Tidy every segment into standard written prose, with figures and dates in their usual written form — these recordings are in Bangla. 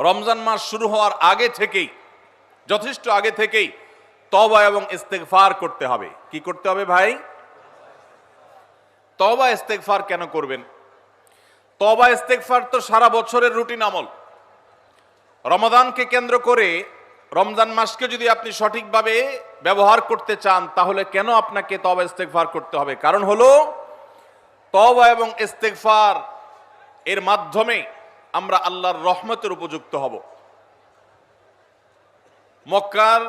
রমজান মাস শুরু হওয়ার আগে থেকেই, যথেষ্ট আগে থেকেই তওবা এবং ইস্তেগফার করতে হবে। কি করতে হবে ভাই? তওবা ইস্তেগফার কেন করবেন? তওবা ইস্তেগফার তো সারা বছরের রুটিন আমল। রমাদানকে কেন্দ্র করে রমজান মাসকে যদি আপনি সঠিকভাবে ব্যবহার করতে চান, তাহলে কেন আপনাকে তওবা ইস্তেগফার করতে হবে? কারণ হলো তওবা এবং ইস্তেগফার এর মাধ্যমে আমরা আল্লাহর রহমতের উপযুক্ত হব। মক্কার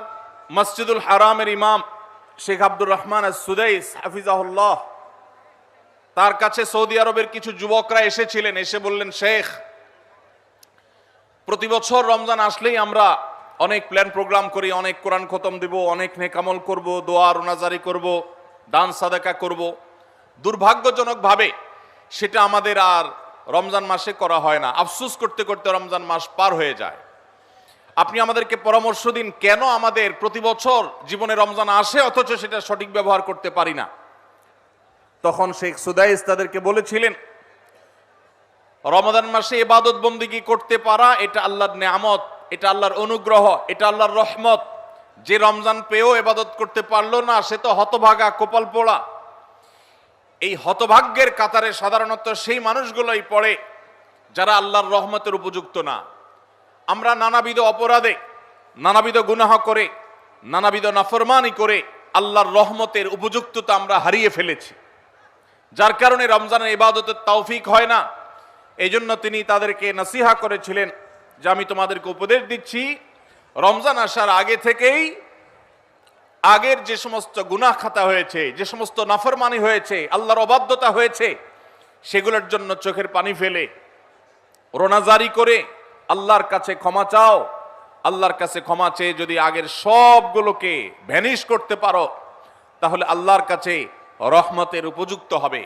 মসজিদুল হারামের ইমাম শেখ আব্দুর রহমান আস-সুদাইস হাফিজাহুল্লাহ, তার কাছে সৌদি আরবের কিছু যুবকরা এসেছিলেন। এসে বললেন, শেখ, প্রতি বছর রমজান আসলেই আমরা অনেক প্ল্যান প্রোগ্রাম করি, অনেক কোরআন খতম দিব, অনেক নেকামল করব, দোয়া রোনাজারি করব, দান সাদাকা করব। দুর্ভাগ্যজনকভাবে সেটা আমাদের আর রমজান মাসে করা হয় না। আফসোস করতে করতে রমজান মাস পার হয়ে যায়। আপনি আমাদেরকে পরামর্শ দিন, কেন আমাদের প্রতি বছর জীবনে রমজান আসে অথচ সেটা সঠিক ব্যবহার করতে পারি না? তখন শেখ সুদাইস তাদেরকে বলেছিলেন, রমাদান মাসে ইবাদত বন্দেগী করতে পারা এটা আল্লাহর নেয়ামত, এটা আল্লাহর অনুগ্রহ, এটা আল্লাহর রহমত। যে রমজান পেয়েও ইবাদত করতে পারলো না, সে তো হতভাগা, কপাল পোড়া। এই হতভাগ্যের কাতারে সাধারণত সেই মানুষগুলোই পড়ে যারা আল্লাহর রহমতের উপযুক্ত না। আমরা নানাবিধ অপরাধে, নানাবিধ গুনাহ করে, নানাবিধ নাফরমানি করে আল্লাহর রহমতের উপযুক্ততা আমরা হারিয়ে ফেলেছি, যার কারণে রমজানের ইবাদতের তৌফিক হয় না। এই জন্য তিনি তাদেরকে নসিহা করেছিলেন যে আমি তোমাদেরকে উপদেশ দিচ্ছি, রমজান আসার আগে থেকেই আগের যে সমস্ত গুনাহ খাতা হয়েছে, যে সমস্ত নাফরমানি হয়েছে, আল্লাহর অবাধ্যতা হয়েছে, সেগুলোর জন্য চোখের পানি ফেলে রোনাজারি করে আল্লাহর কাছে ক্ষমা চাও। আল্লাহর কাছে ক্ষমা চেয়ে যদি আগের সবগুলোকে ভ্যানিশ করতে পারো, তাহলে আল্লাহর কাছে রহমতের উপযুক্ত হবে।